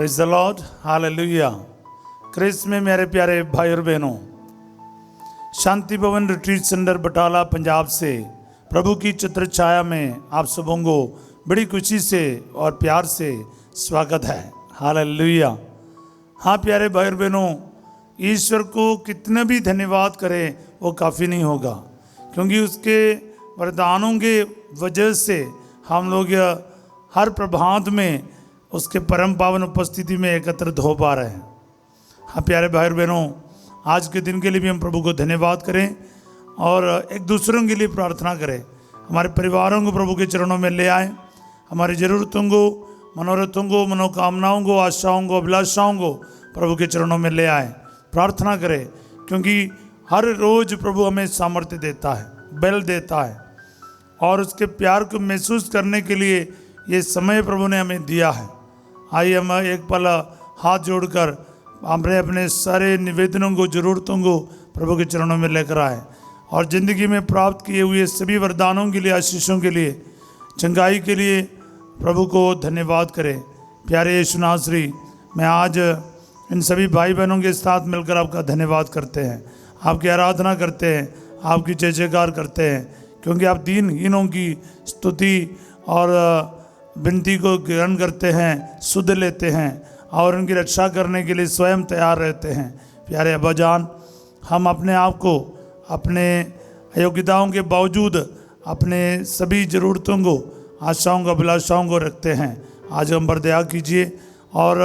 Praise the lord, hallelujah. क्रिस्त में मेरे प्यारे भाई और बहनों, शांति भवन रिट्रीट सेंटर बटाला पंजाब से प्रभु की चित्र छाया में आप सबों को बड़ी खुशी से और प्यार से स्वागत है। हालेलुया। हाँ प्यारे भाई और बहनों, ईश्वर को कितने भी धन्यवाद करें वो काफ़ी नहीं होगा, क्योंकि उसके वरदानों के वजह से हम लोग हर प्रभात में उसके परम पावन उपस्थिति में एकत्रित हो पा रहे हैं। हाँ प्यारे भाई और बहनों, आज के दिन के लिए भी हम प्रभु को धन्यवाद करें और एक दूसरों के लिए प्रार्थना करें। हमारे परिवारों को प्रभु के चरणों में ले आएं, हमारी ज़रूरतों को, मनोरथों को, मनोकामनाओं को, आशाओं को, अभिलाषाओं को प्रभु के चरणों में ले आएं, प्रार्थना करें, क्योंकि हर रोज़ प्रभु हमें सामर्थ्य देता है, बल देता है, और उसके प्यार को महसूस करने के लिए ये समय प्रभु ने हमें दिया है। आइए हम एक पल हाथ जोड़कर हमने अपने सारे निवेदनों को, ज़रूरतों को प्रभु के चरणों में लेकर आए और ज़िंदगी में प्राप्त किए हुए सभी वरदानों के लिए, आशीषों के लिए, चंगाई के लिए प्रभु को धन्यवाद करें। प्यारे यीशु नासरी, मैं आज इन सभी भाई बहनों के साथ मिलकर आपका धन्यवाद करते हैं, आपकी आराधना करते हैं, आपकी जय जयकार करते हैं, क्योंकि आप दीनहीनों की स्तुति और विनती को ग्रहण करते हैं, सुध लेते हैं और उनकी रक्षा करने के लिए स्वयं तैयार रहते हैं। प्यारे अब्बा जान, हम अपने आप को अपने अयोग्यताओं के बावजूद अपने सभी ज़रूरतों को, आशाओं को, अभिलाषाओं को रखते हैं। आज हम पर दया कीजिए और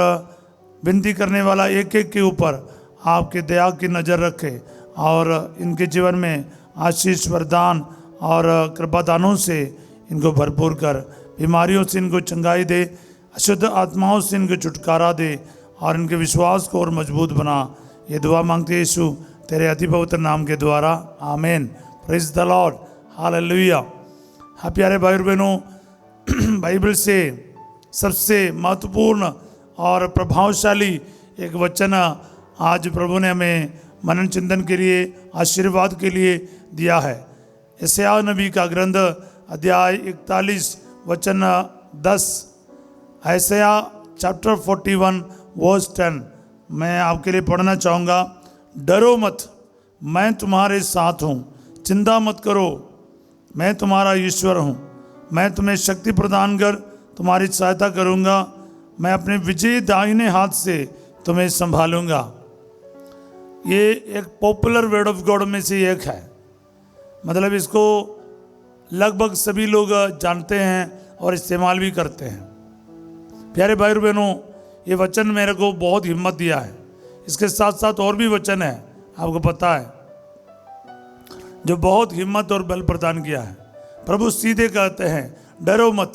विनती करने वाला एक एक के ऊपर आपके दया की नज़र रखें और इनके जीवन में आशीष, वरदान और कृपादानों से इनको भरपूर कर, बीमारियों से इनको चंगाई दे, अशुद्ध आत्माओं से इनको छुटकारा दे और इनके विश्वास को और मजबूत बना। ये दुआ मांगते यीशु तेरे अति पवित्र नाम के द्वारा, आमीन। Praise the lord, hallelujah. हाँ प्यारे भाई और बहनों, बाइबल से सबसे महत्वपूर्ण और प्रभावशाली एक वचन आज प्रभु ने हमें मनन चिंतन के लिए, आशीर्वाद के लिए दिया है। यशायाह नबी का ग्रंथ अध्याय 41 वचन 10, यशायाह चैप्टर 41 वर्स 10 मैं आपके लिए पढ़ना चाहूँगा। डरो मत, मैं तुम्हारे साथ हूँ, चिंता मत करो, मैं तुम्हारा ईश्वर हूँ, मैं तुम्हें शक्ति प्रदान कर तुम्हारी सहायता करूँगा, मैं अपने विजयी दाहिने हाथ से तुम्हें संभालूँगा। ये एक पॉपुलर वर्ड ऑफ गॉड में से एक है, मतलब इसको लगभग सभी लोग जानते हैं और इस्तेमाल भी करते हैं। प्यारे भाई और बहनों, ये वचन मेरे को बहुत हिम्मत दिया है। इसके साथ साथ और भी वचन है, आपको पता है, जो बहुत हिम्मत और बल प्रदान किया है। प्रभु सीधे कहते हैं, डरो मत,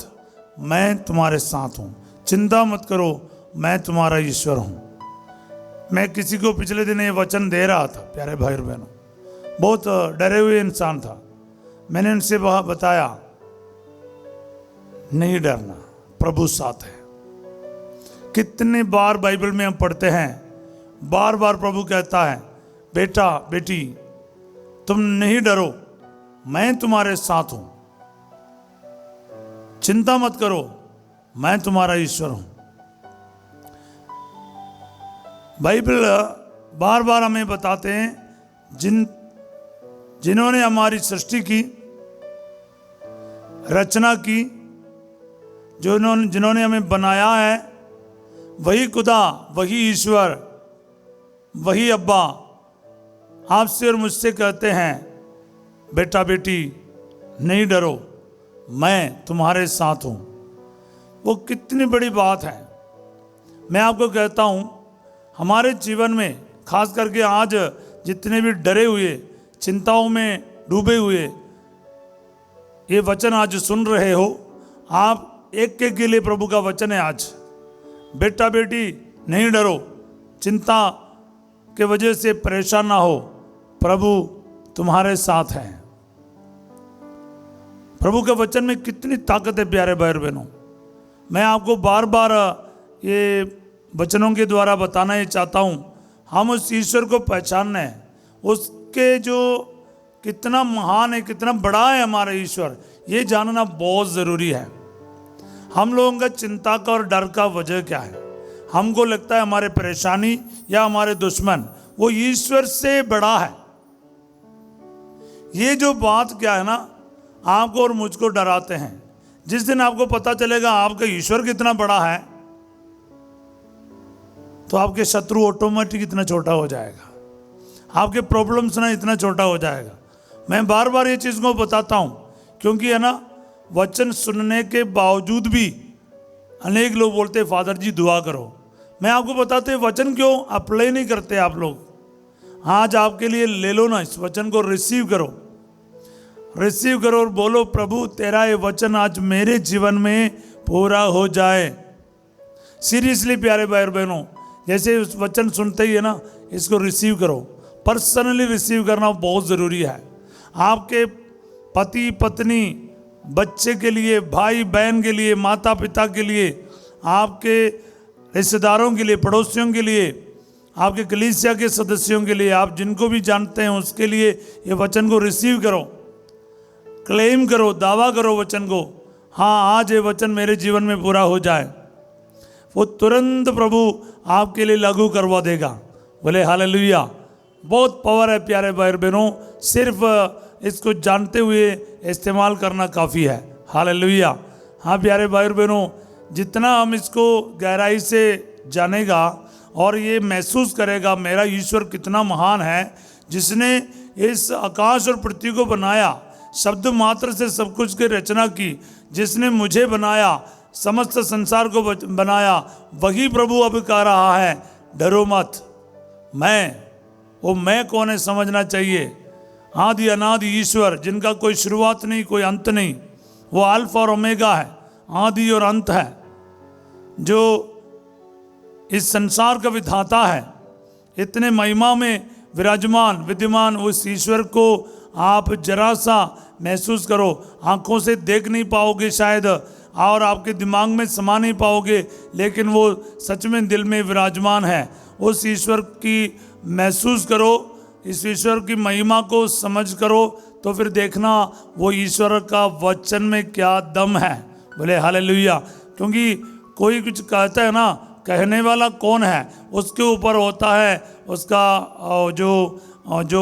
मैं तुम्हारे साथ हूँ, चिंता मत करो, मैं तुम्हारा ईश्वर हूँ। मैं किसी को पिछले दिन ये वचन दे रहा था, प्यारे भाई और बहनों, बहुत डरे हुए इंसान था। मैंने उनसे बताया, नहीं डरना, प्रभु साथ है। कितने बार बाइबल में हम पढ़ते हैं, बार बार प्रभु कहता है, बेटा बेटी तुम नहीं डरो, मैं तुम्हारे साथ हूं, चिंता मत करो, मैं तुम्हारा ईश्वर हूं। बाइबल बार बार हमें बताते हैं, जिन्होंने हमारी सृष्टि की, रचना की, जिन्होंने हमें बनाया है, वही खुदा, वही ईश्वर, वही अब्बा आपसे और मुझसे कहते हैं, बेटा बेटी नहीं डरो, मैं तुम्हारे साथ हूँ। वो कितनी बड़ी बात है। मैं आपको कहता हूँ, हमारे जीवन में खास करके आज जितने भी डरे हुए, चिंताओं में डूबे हुए ये वचन आज सुन रहे हो, आप एक के लिए प्रभु का वचन है आज। बेटा बेटी नहीं डरो, चिंता के वजह से परेशान ना हो, प्रभु तुम्हारे साथ है। प्रभु के वचन में कितनी ताकत है प्यारे भाई और बहनों। मैं आपको बार बार ये वचनों के द्वारा बताना ही चाहता हूँ, हम उस ईश्वर को पहचानना है, उसके जो कितना महान है, कितना बड़ा है हमारा ईश्वर, ये जानना बहुत ज़रूरी है। हम लोगों का चिंता का और डर का वजह क्या है? हमको लगता है हमारे परेशानी या हमारे दुश्मन, वो ईश्वर से बड़ा है। ये जो बात क्या है ना, आपको और मुझको डराते हैं। जिस दिन आपको पता चलेगा आपका ईश्वर कितना बड़ा है, तो आपके शत्रु ऑटोमेटिक इतना छोटा हो जाएगा, आपके प्रॉब्लम्स ना इतना छोटा हो जाएगा। मैं बार बार ये चीज़ को बताता हूँ, क्योंकि है ना, वचन सुनने के बावजूद भी अनेक लोग बोलते हैं फादर जी दुआ करो। मैं आपको बताते वचन क्यों अप्लाई नहीं करते आप लोग। आज आपके लिए ले लो ना, इस वचन को रिसीव करो, रिसीव करो और बोलो प्रभु तेरा ये वचन आज मेरे जीवन में पूरा हो जाए। सीरियसली प्यारे भाई और बहनों, जैसे उस वचन सुनते ही है ना, इसको रिसीव करो। पर्सनली रिसीव करना बहुत ज़रूरी है। आपके पति पत्नी, बच्चे के लिए, भाई बहन के लिए, माता पिता के लिए, आपके रिश्तेदारों के लिए, पड़ोसियों के लिए, आपके कलीसिया के सदस्यों के लिए, आप जिनको भी जानते हैं उसके लिए ये वचन को रिसीव करो, क्लेम करो, दावा करो वचन को। हाँ, आज ये वचन मेरे जीवन में पूरा हो जाए। वो तुरंत प्रभु आपके लिए लागू करवा देगा। बोले हालेलुया। बहुत पावर है प्यारे भाई बहनों, सिर्फ इसको जानते हुए इस्तेमाल करना काफ़ी है। हालेलुया। हाँ प्यारे भाई बहनों, जितना हम इसको गहराई से जानेगा और ये महसूस करेगा मेरा ईश्वर कितना महान है, जिसने इस आकाश और पृथ्वी को बनाया, शब्द मात्र से सब कुछ की रचना की, जिसने मुझे बनाया, समस्त संसार को बनाया, वही प्रभु अब कह रहा है डरो मत। वो मैं कौन है समझना चाहिए। आदि अनादि ईश्वर, जिनका कोई शुरुआत नहीं कोई अंत नहीं, वो अल्फा और ओमेगा है, आदि और अंत है, जो इस संसार का विधाता है, इतने महिमा में विराजमान विद्यमान उस ईश्वर को आप जरा सा महसूस करो। आंखों से देख नहीं पाओगे शायद, और आपके दिमाग में समा नहीं पाओगे, लेकिन वो सच में दिल में विराजमान है। उस ईश्वर की महसूस करो, इस ईश्वर की महिमा को समझ करो, तो फिर देखना वो ईश्वर का वचन में क्या दम है। बोले हालेलुया। क्योंकि कोई कुछ कहता है ना, कहने वाला कौन है उसके ऊपर होता है उसका जो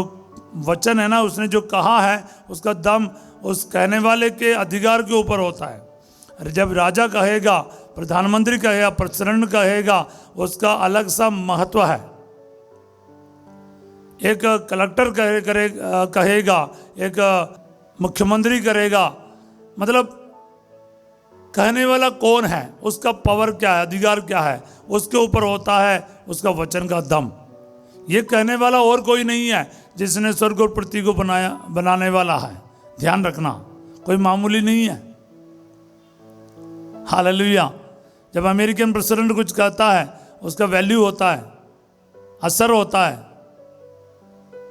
वचन है ना, उसने जो कहा है उसका दम उस कहने वाले के अधिकार के ऊपर होता है। जब राजा कहेगा, प्रधानमंत्री कहेगा, प्रेसिडेंट कहेगा, उसका अलग सा महत्व है। एक कलेक्टर कहेगा, एक मुख्यमंत्री करेगा, मतलब कहने वाला कौन है, उसका पावर क्या है, अधिकार क्या है, उसके ऊपर होता है उसका वचन का दम। ये कहने वाला और कोई नहीं है, जिसने स्वर्ग और पृथ्वी को बनाने वाला है। ध्यान रखना, कोई मामूली नहीं है। हालेलुया। जब अमेरिकन प्रेसिडेंट कुछ कहता है उसका वैल्यू होता है, असर होता है।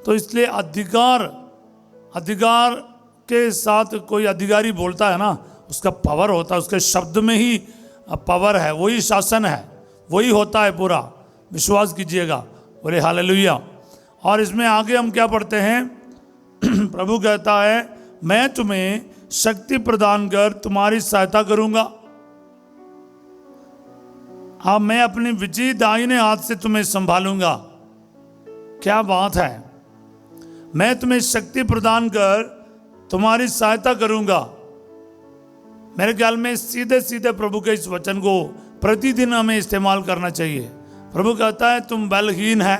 तो इसलिए अधिकार के साथ कोई अधिकारी बोलता है ना, उसका पावर होता है, उसके शब्द में ही पावर है, वही शासन है, वही होता है पूरा। विश्वास कीजिएगा। बोले हालेलुया। और इसमें आगे हम क्या पढ़ते हैं प्रभु कहता है मैं तुम्हें शक्ति प्रदान कर तुम्हारी सहायता करूंगा। अब मैं अपनी विजयी दाहिने हाथ से तुम्हें संभालूंगा। क्या बात है। मैं तुम्हें शक्ति प्रदान कर तुम्हारी सहायता करूंगा। मेरे ख्याल में सीधे सीधे प्रभु के इस वचन को प्रतिदिन हमें इस्तेमाल करना चाहिए। प्रभु कहता है तुम बलहीन है,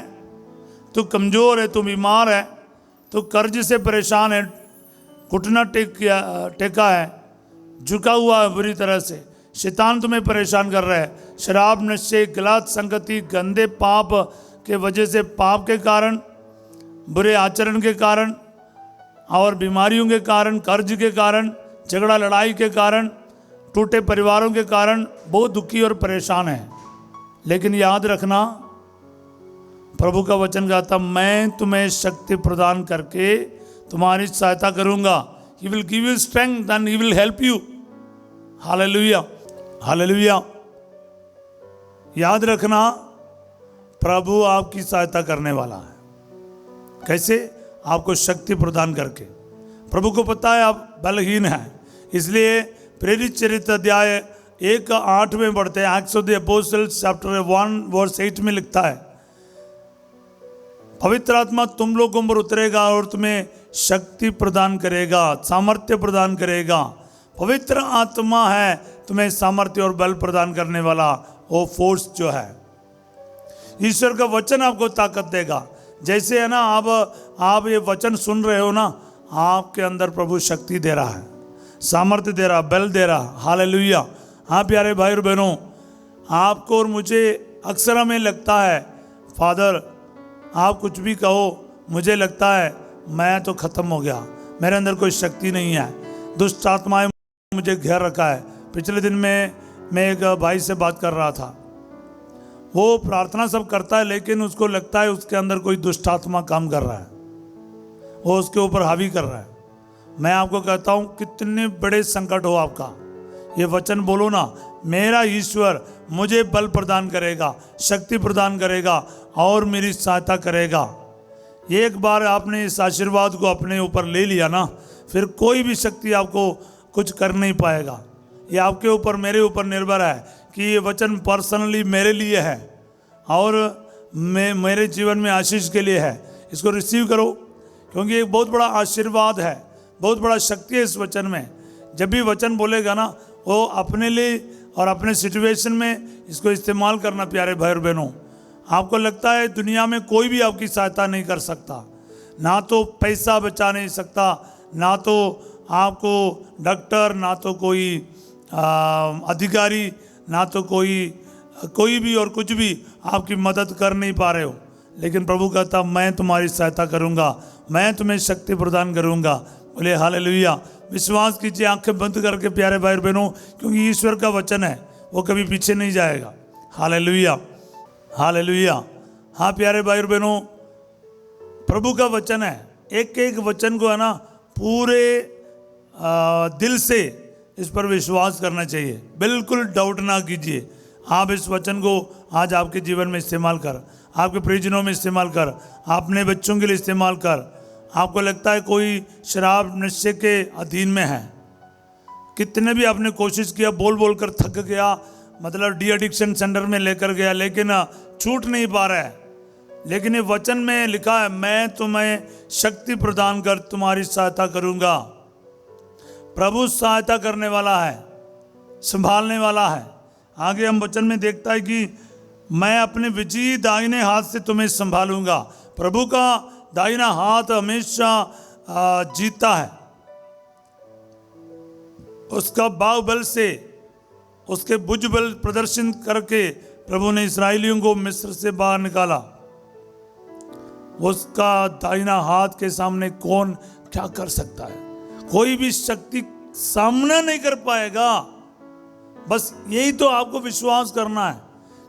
तू कमज़ोर है, तू बीमार है, तू कर्ज से परेशान है, घुटना टेका है, झुका हुआ है बुरी तरह से, शैतान तुम्हें परेशान कर रहा है। शराब, नशे, गलत संगति, गंदे पाप के वजह से, पाप के कारण, बुरे आचरण के कारण और बीमारियों के कारण, कर्ज के कारण, झगड़ा लड़ाई के कारण, टूटे परिवारों के कारण बहुत दुखी और परेशान है। लेकिन याद रखना प्रभु का वचन कहता मैं तुम्हें शक्ति प्रदान करके तुम्हारी सहायता करूंगा। He will give you strength and he will help you। Hallelujah, hallelujah. याद रखना प्रभु आपकी सहायता करने वाला है। कैसे? आपको शक्ति प्रदान करके। प्रभु को पता है आप बलहीन हैं, इसलिए प्रेरित चरित्र अध्याय 1:8 में पढ़ते हैं, acts of the apostles chapter 1:8 में लिखता है, पवित्र आत्मा तुम लोगों पर उतरेगा और तुम्हें शक्ति प्रदान करेगा, सामर्थ्य प्रदान करेगा। पवित्र आत्मा है तुम्हें सामर्थ्य और बल प्रदान करने वाला वो फोर्स जो है। ईश्वर का वचन आपको ताकत देगा। जैसे है ना, आप ये वचन सुन रहे हो ना, आपके अंदर प्रभु शक्ति दे रहा है, सामर्थ्य दे रहा, बल दे रहा। हालेलुया। हाँ प्यारे भाई और बहनों, आपको और मुझे अक्सर हमें लगता है, फादर आप कुछ भी कहो, मुझे लगता है मैं तो खत्म हो गया, मेरे अंदर कोई शक्ति नहीं है, दुष्ट आत्माएं मुझे घेर रखा है। पिछले दिन में मैं एक भाई से बात कर रहा था, वो प्रार्थना सब करता है लेकिन उसको लगता है उसके अंदर कोई दुष्ट आत्मा काम कर रहा है, वो उसके ऊपर हावी कर रहा है। मैं आपको कहता हूँ, कितने बड़े संकट हो आपका, ये वचन बोलो ना, मेरा ईश्वर मुझे बल प्रदान करेगा, शक्ति प्रदान करेगा और मेरी सहायता करेगा। एक बार आपने इस आशीर्वाद को अपने ऊपर ले लिया ना, फिर कोई भी शक्ति आपको कुछ कर नहीं पाएगा। ये आपके ऊपर, मेरे ऊपर निर्भर है कि ये वचन पर्सनली मेरे लिए है और मेरे जीवन में आशीष के लिए है। इसको रिसीव करो, क्योंकि एक बहुत बड़ा आशीर्वाद है, बहुत बड़ा शक्ति है इस वचन में। जब भी वचन बोलेगा ना, वो अपने लिए और अपने सिचुएशन में इसको इस्तेमाल करना। प्यारे भाई और बहनों, आपको लगता है दुनिया में कोई भी आपकी सहायता नहीं कर सकता, ना तो पैसा बचा नहीं सकता, ना तो आपको डॉक्टर, ना तो कोई अधिकारी, ना तो कोई भी और कुछ भी आपकी मदद कर नहीं पा रहे हो। लेकिन प्रभु कहता, मैं तुम्हारी सहायता करूंगा, मैं तुम्हें शक्ति प्रदान करूंगा। बोले हालेलुया। विश्वास कीजिए आंखें बंद करके प्यारे भाई बहनों, क्योंकि ईश्वर का वचन है, वो कभी पीछे नहीं जाएगा। Hallelujah, hallelujah. हाँ प्यारे भाई बहनों, प्रभु का वचन है, एक एक वचन को है ना पूरे दिल से इस पर विश्वास करना चाहिए, बिल्कुल डाउट ना कीजिए। आप इस वचन को आज आपके जीवन में इस्तेमाल कर, आपके परिजनों में इस्तेमाल कर, अपने बच्चों के लिए इस्तेमाल कर। आपको लगता है कोई शराब नशे के अधीन में है, कितने भी आपने कोशिश किया, बोल बोल कर थक गया, मतलब डी एडिक्शन सेंटर में लेकर गया, लेकिन छूट नहीं पा रहा है। लेकिन ये वचन में लिखा है, मैं तुम्हें शक्ति प्रदान कर तुम्हारी सहायता करूंगा। प्रभु सहायता करने वाला है, संभालने वाला है। आगे हम वचन में देखता है कि मैं अपने विजयी दाहिने हाथ से तुम्हें संभालूंगा। प्रभु का दाहिना हाथ हमेशा जीतता है। उसका बाहुबल से, उसके भुजबल प्रदर्शन करके प्रभु ने इस्राएलियों को मिस्र से बाहर निकाला। उसका दाहिना हाथ के सामने कौन क्या कर सकता है? कोई भी शक्ति सामना नहीं कर पाएगा। बस यही तो आपको विश्वास करना है।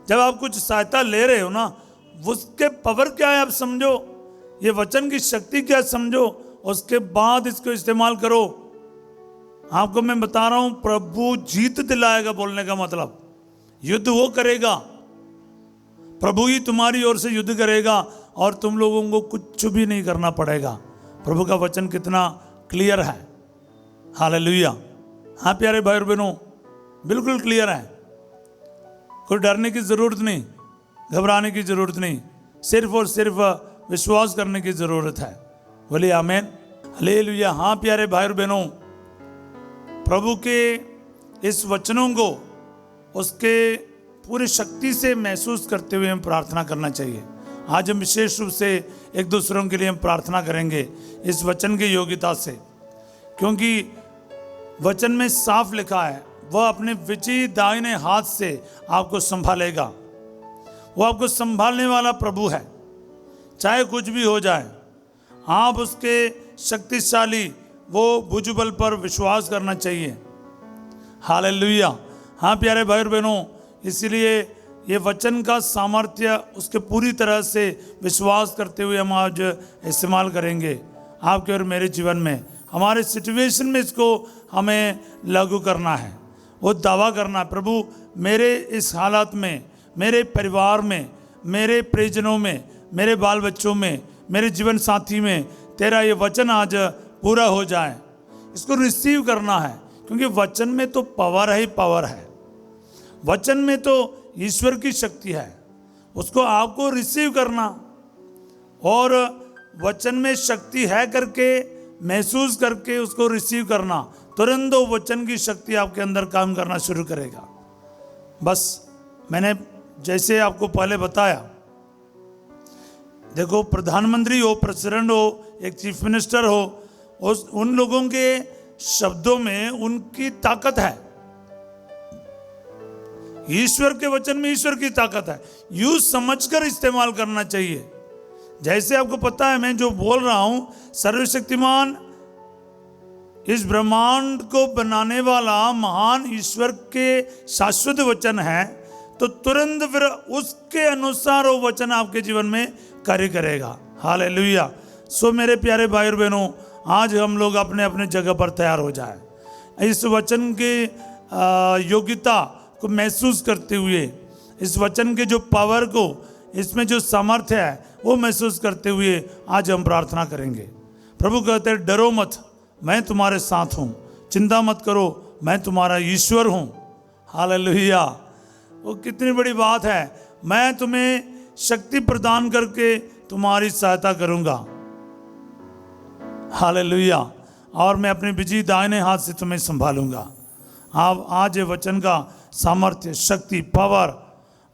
जब आप कुछ सहायता ले रहे हो ना, उसके पावर क्या है आप समझो, ये वचन की शक्ति क्या समझो, उसके बाद इसको इस्तेमाल करो। आपको मैं बता रहा हूं, प्रभु जीत दिलाएगा। बोलने का मतलब, युद्ध वो करेगा, प्रभु ही तुम्हारी ओर से युद्ध करेगा और तुम लोगों को कुछ भी नहीं करना पड़ेगा। प्रभु का वचन कितना क्लियर है। हालेलुया। हाँ प्यारे भाई और बहनों, बिल्कुल क्लियर है। कोई डरने की जरूरत नहीं, घबराने की जरूरत नहीं, सिर्फ और सिर्फ विश्वास करने की जरूरत है। बोलिए आमीन, हालेलुया। हाँ प्यारे भाई और बहनों, प्रभु के इस वचनों को उसके पूरी शक्ति से महसूस करते हुए हम प्रार्थना करना चाहिए। आज हम विशेष रूप से एक दूसरों के लिए हम प्रार्थना करेंगे इस वचन की योग्यता से, क्योंकि वचन में साफ लिखा है, वह अपने विजयी दाहिने हाथ से आपको संभालेगा। वो आपको संभालने वाला प्रभु है, चाहे कुछ भी हो जाए। आप उसके शक्तिशाली वो भुजबल पर विश्वास करना चाहिए। हालेलुया। हाँ प्यारे भाई और बहनों, इसलिए ये वचन का सामर्थ्य उसके पूरी तरह से विश्वास करते हुए हम आज इस्तेमाल करेंगे आपके और मेरे जीवन में। हमारे सिचुएशन में इसको हमें लागू करना है, वो दावा करना है, प्रभु मेरे इस हालात में, मेरे परिवार में, मेरे परिजनों में, मेरे बाल बच्चों में, मेरे जीवन साथी में तेरा ये वचन आज पूरा हो जाए। इसको रिसीव करना है, क्योंकि वचन में तो पावर है ही पावर है। वचन में तो ईश्वर की शक्ति है, उसको आपको रिसीव करना, और वचन में शक्ति है करके महसूस करके उसको रिसीव करना, तुरंत वो वचन की शक्ति आपके अंदर काम करना शुरू करेगा। बस मैंने जैसे आपको पहले बताया, देखो प्रधानमंत्री हो, प्रेसिडेंट हो, एक चीफ मिनिस्टर हो, उन लोगों के शब्दों में उनकी ताकत है, ईश्वर के वचन में ईश्वर की ताकत है। यूं समझकर इस्तेमाल करना चाहिए। जैसे आपको पता है, मैं जो बोल रहा हूं, सर्वशक्तिमान इस ब्रह्मांड को बनाने वाला महान ईश्वर के शाश्वत वचन है, तो तुरंत फिर उसके अनुसार वो वचन आपके जीवन में कार्य करेगा। हालेलुया। सो मेरे प्यारे भाई और बहनों, आज हम लोग अपने अपने जगह पर तैयार हो जाए, इस वचन के योग्यता को महसूस करते हुए, इस वचन के जो पावर को, इसमें जो सामर्थ्य है वो महसूस करते हुए आज हम प्रार्थना करेंगे। प्रभु कहते हैं, डरो मत, मैं तुम्हारे साथ हूँ, चिंता मत करो, मैं तुम्हारा ईश्वर हूँ। हालेलुया। वो कितनी बड़ी बात है, मैं तुम्हें शक्ति प्रदान करके तुम्हारी सहायता करूँगा। हालेलुया। और मैं अपने विजयी दाहिने हाथ से तुम्हें संभालूंगा। आप आज ये वचन का सामर्थ्य, शक्ति, पावर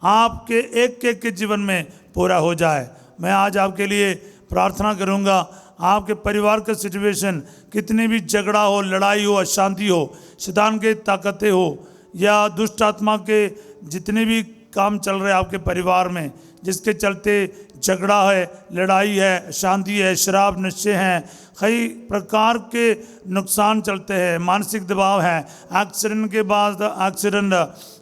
आपके एक एक के जीवन में पूरा हो जाए। मैं आज आपके लिए प्रार्थना करूंगा। आपके परिवार का सिचुएशन, कितनी भी झगड़ा हो, लड़ाई हो, अशांति हो, शैतान के ताकतें हो, या दुष्ट आत्मा के जितने भी काम चल रहे आपके परिवार में, जिसके चलते झगड़ा है, लड़ाई है, अशांति है, शराब नशे हैं, कई प्रकार के नुकसान चलते हैं, मानसिक दबाव है, एक्सीडेंट के बाद एक्सीडेंट,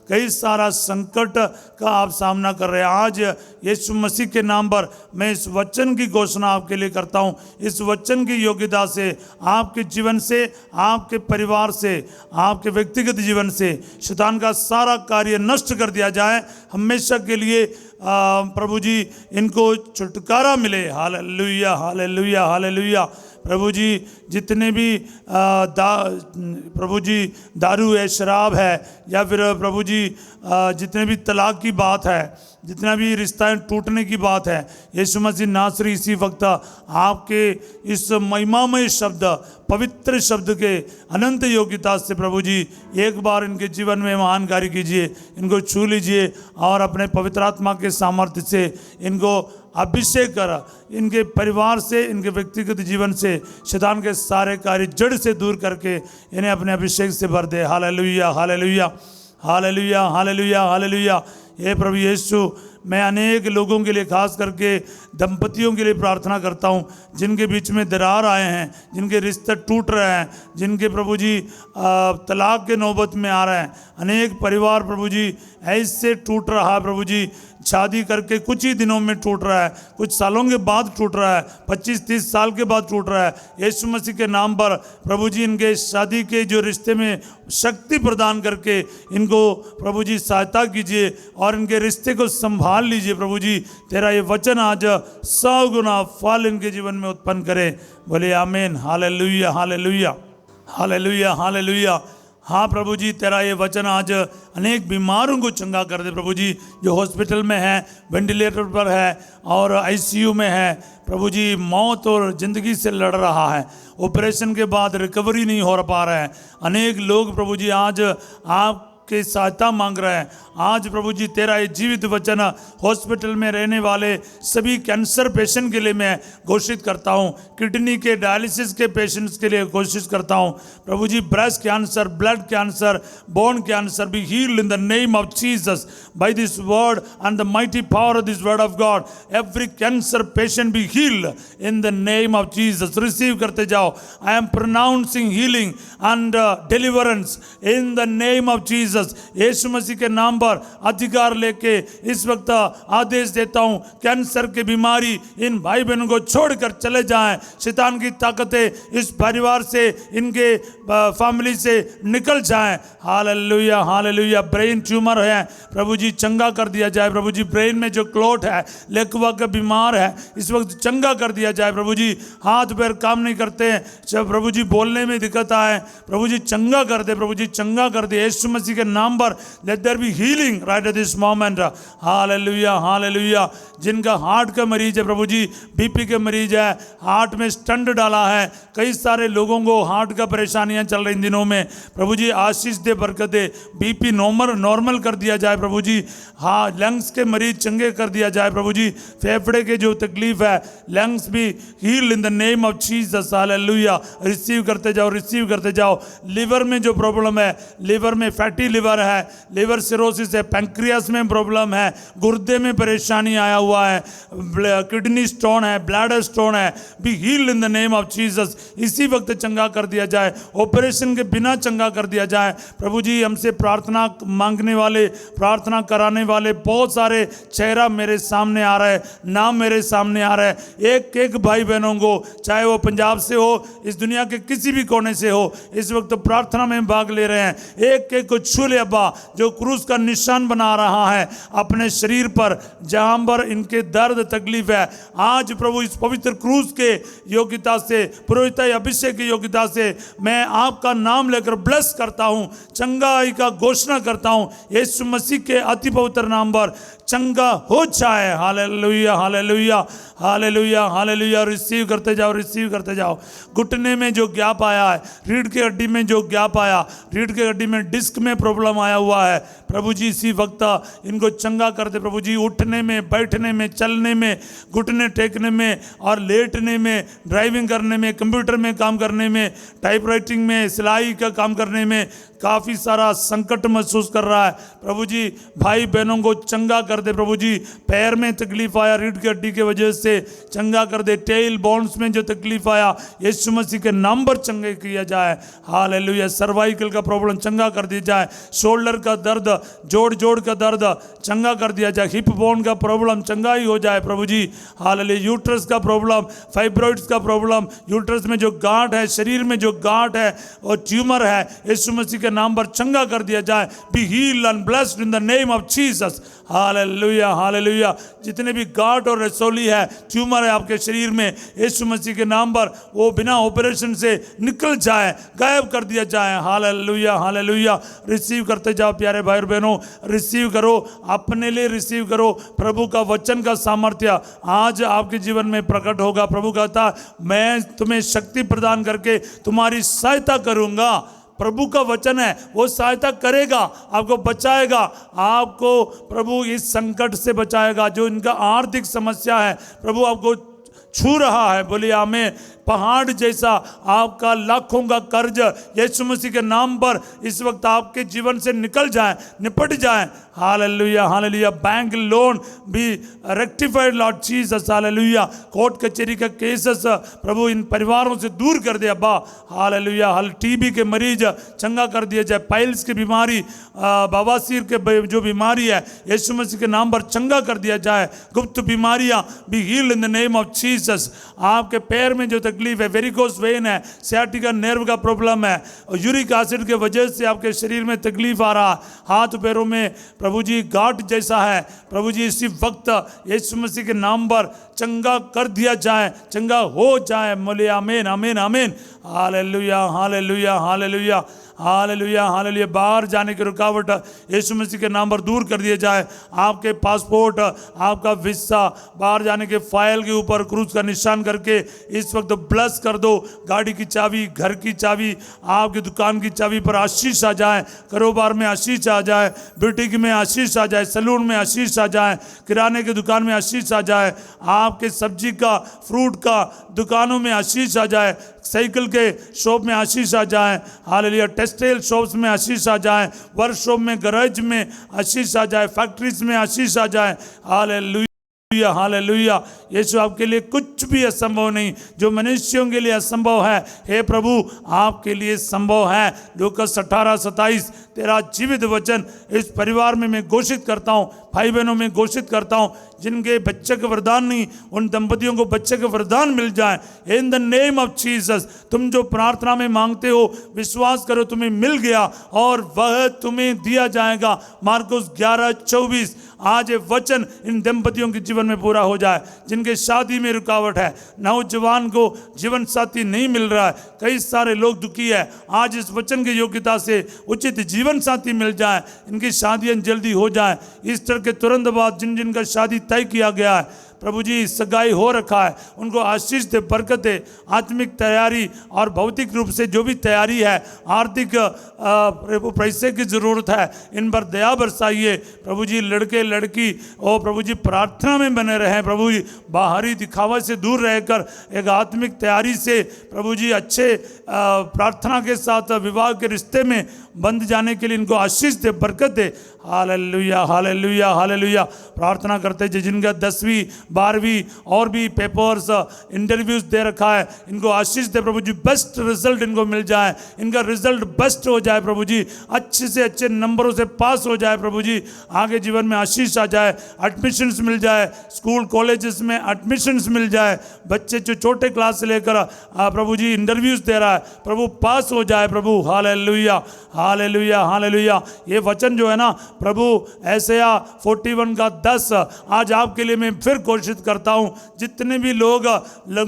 कई सारा संकट का आप सामना कर रहे हैं। आज यीशु मसीह के नाम पर मैं इस वचन की घोषणा आपके लिए करता हूं। इस वचन की योग्यता से आपके जीवन से, आपके परिवार से, आपके व्यक्तिगत जीवन से शैतान का सारा कार्य नष्ट कर दिया जाए। हमेशा के लिए प्रभु जी इनको छुटकारा मिले। Hallelujah, hallelujah, hallelujah. प्रभु जी जितने भी प्रभु जी दारू है, शराब है, या फिर प्रभु जी जितने भी तलाक की बात है, जितना भी रिश्ता टूटने की बात है, यीशु मसीह नासरी इसी वक्त आपके इस महिमामय शब्द, पवित्र शब्द के अनंत योग्यता से प्रभु जी एक बार इनके जीवन में महान कार्य कीजिए, इनको छू लीजिए और अपने पवित्र आत्मा के सामर्थ्य से इनको अभिषेक कर, इनके परिवार से, इनके व्यक्तिगत जीवन से शैतान के सारे कार्य जड़ से दूर करके इन्हें अपने अभिषेक से भर दे। Hallelujah, hallelujah, hallelujah, hallelujah, hallelujah. हे प्रभु यीशु, मैं अनेक लोगों के लिए, खास करके दंपतियों के लिए प्रार्थना करता हूं, जिनके बीच में दरार आए हैं, जिनके रिश्ते टूट रहे हैं, जिनके प्रभु जी तलाक के नौबत में आ रहे हैं। अनेक परिवार प्रभु जी ऐसे टूट रहा है, प्रभु जी शादी करके कुछ ही दिनों में टूट रहा है, कुछ सालों के बाद टूट रहा है, 25-30 साल के बाद टूट रहा है। यीशु मसीह के नाम पर प्रभु जी इनके शादी के जो रिश्ते में शक्ति प्रदान करके इनको प्रभु जी सहायता कीजिए और इनके रिश्ते को संभाल लीजिए। प्रभु जी तेरा ये वचन आज 100 गुना फल इनके जीवन में उत्पन्न करे। बोले आमीन। Hallelujah, hallelujah, hallelujah, hallelujah. हाँ प्रभु जी, तेरा ये वचन आज अनेक बीमारों को चंगा कर दे। प्रभु जी जो हॉस्पिटल में है, वेंटिलेटर पर है और आईसीयू में है, प्रभु जी मौत और ज़िंदगी से लड़ रहा है, ऑपरेशन के बाद रिकवरी नहीं हो पा रहा है। अनेक लोग प्रभु जी आज आपके सहायता मांग रहे हैं। आज प्रभु जी तेरा ये जीवित वचन हॉस्पिटल में रहने वाले सभी कैंसर पेशेंट के लिए मैं घोषित करता हूँ, किडनी के डायलिसिस के पेशेंट्स के लिए घोषित करता हूँ। प्रभु जी breast cancer, blood cancer, bone cancer be healed in the name of Jesus by this word and the mighty power of this word of God. Every cancer patient be healed in the name of Jesus. Receive करते जाओ। I am pronouncing healing and deliverance in the name of Jesus. Yeshu Masih के नाम पर अधिकार लेके इस वक्त आदेश देता हूं, कैंसर की बीमारी इन भाई बहनों को छोड़कर चले जाएं। शैतान की ताकतें इस परिवार से, इनके फैमिली से निकल जाएं। Hallelujah, hallelujah. ब्रेन ट्यूमर है, प्रभु जी चंगा कर दिया जाए। प्रभु जी ब्रेन में जो क्लोट है, लेकवा का बीमार है, इस वक्त चंगा कर दिया जाए। प्रभु जी हाथ पैर काम नहीं करते हैं, जब प्रभु जी बोलने में दिक्कत आए, प्रभु जी चंगा कर दे, प्रभु जी चंगा कर दे। यीशु मसीह के नाम पर let there be healing right at this moment. Hallelujah hallelujah. जिनका हार्ट का मरीज है प्रभु जी, बीपी के मरीज है, हार्ट में स्टंट डाला है, कई सारे लोगों को हार्ट का परेशानियां चल रही इन दिनों में, प्रभु जी आशीष दे, बरकत दे, बीपी नॉर्मल कर दिया जाए प्रभु जी। हाँ, लंग्स के मरीज चंगे कर दिया जाए प्रभु जी। फेफड़े के जो तकलीफ है, लंग्स भी heal in the name of Jesus. Hallelujah. Receive करते जाओ, रिसीव करते जाओ। लिवर में जो प्रॉब्लम है, लिवर में फैटी लिवर है, लिवर सिरोसिस है, पैंक्रियास में प्रॉब्लम है, गुर्दे में परेशानी आया हुआ है, किडनी स्टोन है, ब्लैडर स्टोन है, B healed in the name of Jesus. इसी वक्त चंगा कर दिया जाए, ऑपरेशन के बिना चंगा कर दिया जाए प्रभु जी। हमसे प्रार्थना मांगने वाले, प्रार्थना कराने वाले बहुत सारे चेहरा मेरे सामने आ रहा है, नाम मेरे सामने आ रहा है। एक एक भाई बहनों को, चाहे वो पंजाब से हो, इस दुनिया के किसी भी कोने से हो, इस वक्त प्रार्थना में भाग ले रहे हैं। एक एक को छू ले अब्बा, जो क्रूस का निशान बना रहा है अपने शरीर पर, जहां पर इनके दर्द तकलीफ है, आज प्रभु इस पवित्र क्रूस के योग्यता से, पुरोहित अभिषेक की योग्यता से मैं आपका नाम लेकर ब्लेस करता हूं, चंगाई का घोषणा करता हूं। यीशु मसीह के अति पवित्र नाम पर चंगा हो जाए। Hallelujah hallelujah hallelujah hallelujah. Receive करते जाओ, रिसीव करते जाओ। घुटने में जो गैप आया है, रीढ़ की हड्डी में जो गैप आया, रीढ़ की हड्डी में डिस्क में प्रॉब्लम आया हुआ है प्रभु जी, इसी वक्त इनको चंगा कर दे प्रभु जी। उठने में, बैठने में, चलने में, घुटने टेकने में और लेटने में, ड्राइविंग करने में, कंप्यूटर में काम करने में, टाइपराइटिंग में, सिलाई का काम करने में काफ़ी सारा संकट महसूस कर रहा है प्रभु जी। भाई बहनों को चंगा कर दे प्रभु जी। पैर में तकलीफ आया रीढ़ की हड्डी की वजह से, चंगा कर दे। टेल बोन्स में जो तकलीफ आया, यीशु मसीह के नाम पर चंगा किया जाए। हालेलुया। सर्वाइकल का प्रॉब्लम चंगा कर दिया जाए। शोल्डर का दर्द, जोड़ का दर्द चंगा कर दिया जाए। हिप बोन का प्रॉब्लम चंगा ही हो जाए प्रभु जी। हालेलुया। यूट्रस का प्रॉब्लम, फाइब्रॉइड्स का प्रॉब्लम, यूट्रस में जो गांठ है, शरीर में जो गांठ है और ट्यूमर है, यीशु मसीह के नाम पर चंगा कर दिया जाए। Be healed and blessed in the name of Jesus. Hallelujah hallelujah. जितने भी गांठ और रसौली है, ट्यूमर है आपके शरीर में, यीशु मसीह के नाम पर वो बिना ऑपरेशन से निकल जाए, गायब कर दिया जाए। Hallelujah hallelujah. रिसीव करते जाओ प्यारे भाई और बहनों, रिसीव करो, अपने लिए रिसीव करो। प्रभु का वचन का सामर्थ्य आज आपके जीवन में प्रकट होगा। प्रभु कहता, मैं तुम्हें शक्ति प्रदान करके तुम्हारी सहायता करूंगा। प्रभु का वचन है, वो सहायता करेगा, आपको बचाएगा, आपको प्रभु इस संकट से बचाएगा। जो इनका आर्थिक समस्या है, प्रभु आपको छू रहा है, बोलिए आमीन। पहाड़ जैसा आपका लाखों का कर्ज यीशु मसीह के नाम पर इस वक्त आपके जीवन से निकल जाए, निपट जाए। Hallelujah hallelujah. बैंक लोन भी rectified Lord Jesus. Hallelujah. Court कचहरी का केसेस प्रभु इन परिवारों से दूर कर दे अब्बा। हालेलुया। टीबी के मरीज चंगा कर दिया जाए। पाइल्स की बीमारी, बवासीर के जो बीमारी है, यीशु मसीह के नाम पर चंगा कर दिया जाए। गुप्त बीमारियां B healed in the name of Jesus. आपके पैर में जो तकलीफ है, वेरिकोस वेन है, सियाटिका नर्व का प्रॉब्लम है, यूरिक एसिड के वजह से आपके शरीर में तकलीफ आ रहा है, हाथ पैरों में प्रभु जी गांठ जैसा है, प्रभु जी इसी वक्त यीशु मसीह के नाम पर चंगा कर दिया जाए, चंगा हो जाए। बोले आमीन आमीन आमीन। Hallelujah hallelujah hallelujah hallelujah hallelujah. बाहर जाने की रुकावट यीशु मसीह के नाम पर दूर कर दिया जाए। आपके पासपोर्ट, आपका वीसा, बाहर जाने के फाइल के ऊपर क्रूस का निशान करके इस वक्त ब्लेस कर दो। गाड़ी की चाबी, घर की चाबी, आपकी दुकान की चाबी पर आशीष आ जाए, कारोबार में आशीष आ जाए, बुटीक में आशीष आ जाए, सैलून में आशीष आ जाए, किराने की दुकान में आशीष आ जाए, आपके सब्जी का, फ्रूट का दुकानों में आशीष आ जाए, साइकिल के शॉप में आशीष आ जाए। हालेलुया। टेक्सटाइल शॉप्स में आशीष आ जाए, वर्कशॉप में, गैरेज में आशीष आ जाए, फैक्ट्रीज में आशीष आ जाए। Hallelujah hallelujah. यीशु आपके लिए कुछ भी असंभव नहीं, जो मनुष्यों के लिए असंभव है, हे प्रभु आपके लिए संभव है। लूका 18:27 तेरा जीवित वचन इस परिवार में मैं घोषित करता हूँ, भाई बहनों में घोषित करता हूं, जिनके बच्चे के वरदान नहीं, उन दंपतियों को बच्चे के वरदान मिल जाए इन द नेम ऑफ जीसस। तुम जो प्रार्थना में मांगते हो, विश्वास करो तुम्हें मिल गया और वह तुम्हें दिया जाएगा। मार्कुस 11:24। आज ये वचन इन दंपतियों के जीवन में पूरा हो जाए जिनके शादी में रुकावट है, नौजवान को जीवन साथी नहीं मिल रहा है, कई सारे लोग दुखी है। आज इस वचन की योग्यता से उचित जीवन साथी मिल जाए, इनकी शादियां जल्दी हो जाए। ईस्टर के तुरंत बाद जिन जिनका शादी तय किया गया है, प्रभु जी सगाई हो रखा है, उनको आशीष दे, बरकत दे। आत्मिक तैयारी और भौतिक रूप से जो भी तैयारी है, आर्थिक पैसे की जरूरत है, इन पर दया बरसाइए प्रभु जी। लड़के लड़की और प्रभु जी प्रार्थना में बने रहें प्रभु जी, बाहरी दिखावा से दूर रहकर एक आत्मिक तैयारी से प्रभु जी अच्छे प्रार्थना के साथ विवाह के रिश्ते में बंध जाने के लिए इनको आशीष दे, बरकत दे। Hallelujah hallelujah hallelujah. प्रार्थना करते हैं जिनका 10वीं 12वीं और भी पेपर्स इंटरव्यूज दे रखा है, इनको आशीष दे प्रभु जी, बेस्ट रिजल्ट इनको मिल जाए, इनका रिजल्ट बेस्ट हो जाए प्रभु जी, अच्छे से अच्छे नंबरों से पास हो जाए प्रभु जी, आगे जीवन में आशीष आ जाए, एडमिशन्स मिल जाए, स्कूल कॉलेजेस में एडमिशन्स मिल जाए। बच्चे जो छोटे क्लास से लेकर प्रभु जी इंटरव्यूज दे रहा है, प्रभु पास हो जाए प्रभु। Hallelujah hallelujah hallelujah. ये वचन जो है ना प्रभु, ऐसाया 41 का 10 आज आपके लिए मैं फिर घोषित करता हूं। जितने भी लोग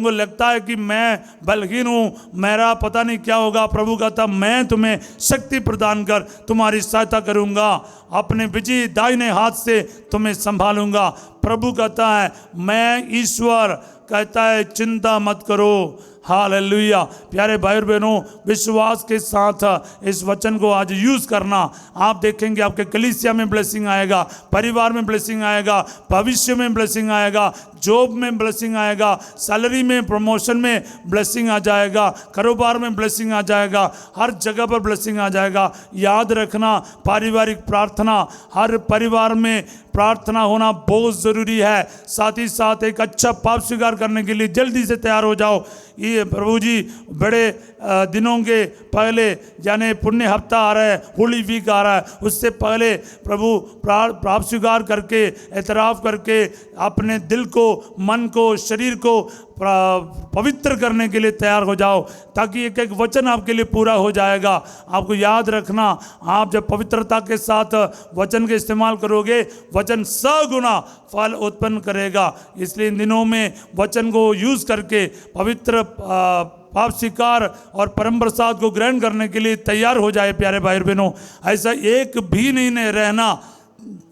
लगता है कि मैं बलहीन हूं, मेरा पता नहीं क्या होगा, प्रभु कहता मैं तुम्हें शक्ति प्रदान कर तुम्हारी सहायता करूंगा, अपने विजयी दाहिने हाथ से तुम्हें संभालूंगा। प्रभु कहता है मैं ईश्वर कहता है चिंता मत करो। हालेलुया। प्यारे भाई और बहनों, विश्वास के साथ इस वचन को आज यूज करना, आप देखेंगे आपके कलीसिया में ब्लेसिंग आएगा, परिवार में ब्लेसिंग आएगा, भविष्य में ब्लेसिंग आएगा, जॉब में ब्लेसिंग आएगा, सैलरी में प्रमोशन में ब्लेसिंग आ जाएगा, कारोबार में ब्लेसिंग आ जाएगा, हर जगह पर ब्लेसिंग आ जाएगा। याद रखना, पारिवारिक प्रार्थना, हर परिवार में प्रार्थना होना बहुत ज़रूरी है। साथ ही साथ एक अच्छा पाप स्वीकार करने के लिए जल्दी से तैयार हो जाओ। ये प्रभु जी बड़े दिनों के पहले, यानी पुण्य हफ्ता आ रहा है, होली वीक आ रहा है, उससे पहले प्रभु पाप स्वीकार करके, एतराफ़ करके अपने दिल को, मन को, शरीर को पवित्र करने के लिए तैयार हो जाओ, ताकि एक एक वचन आपके लिए पूरा हो जाएगा। आपको याद रखना, आप जब पवित्रता के साथ वचन का इस्तेमाल करोगे, वचन 100 गुना फल उत्पन्न करेगा। इसलिए इन दिनों में वचन को यूज़ करके पवित्र पाप स्वीकार और परम प्रसाद को ग्रहण करने के लिए तैयार हो जाए। प्यारे भाई बहनों, ऐसा एक भी नहीं रहना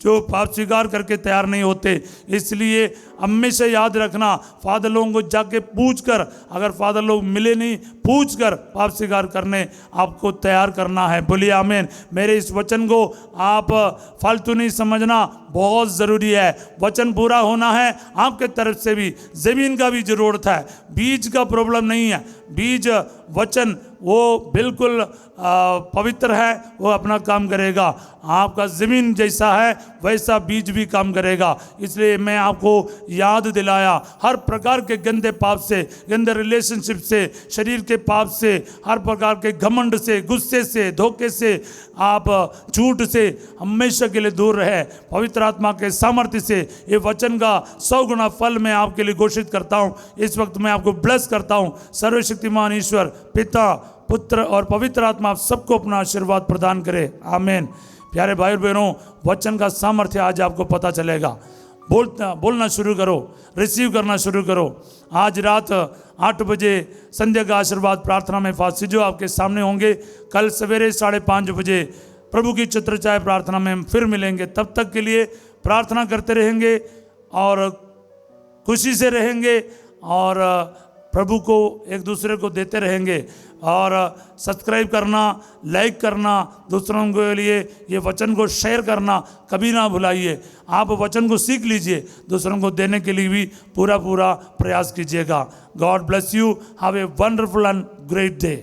जो पाप स्वीकार करके तैयार नहीं होते। इसलिए हमेशा याद रखना, फादर लोगों को जाके पूछ कर, अगर फादर लोग मिले नहीं, पूछ कर पाप स्वीकार करने आपको तैयार करना है। बोलिए आमीन। मेरे इस वचन को आप फालतू नहीं समझना, बहुत ज़रूरी है। वचन पूरा होना है, आपके तरफ से भी ज़मीन का भी ज़रूरत है, बीज का प्रॉब्लम नहीं है। बीज वचन वो बिल्कुल पवित्र है, वो अपना काम करेगा। आपका ज़मीन जैसा है वैसा बीज भी काम करेगा। इसलिए मैं आपको याद दिलाया, हर प्रकार के गंदे पाप से, गंदे रिलेशनशिप से, शरीर के पाप से, हर प्रकार के घमंड से, गुस्से से, धोखे से, आप झूठ से हमेशा के लिए दूर रहे। पवित्र आत्मा के सामर्थ्य से ये वचन का 100 गुना फल मैं आपके लिए घोषित करता हूँ। इस वक्त मैं आपको ब्लेस करता हूँ। सर्वशक्तिमान ईश्वर पिता, पुत्र और पवित्र आत्मा आप सबको अपना आशीर्वाद प्रदान करे। आमीन। प्यारे भाई और बहनों, वचन का सामर्थ्य आज आपको पता चलेगा। बोलना शुरू करो, रिसीव करना शुरू करो। आज रात 8 बजे संध्या का आशीर्वाद प्रार्थना में फास्ट जो आपके सामने होंगे। कल सवेरे 5:30 बजे प्रभु की छत्रछाया प्रार्थना में हम फिर मिलेंगे। तब तक के लिए प्रार्थना करते रहेंगे और खुशी से रहेंगे और प्रभु को एक दूसरे को देते रहेंगे। और सब्सक्राइब करना, लाइक करना, दूसरों के लिए ये वचन को शेयर करना कभी ना भुलाइए। आप वचन को सीख लीजिए, दूसरों को देने के लिए भी पूरा प्रयास कीजिएगा। God bless you. Have a wonderful and great day.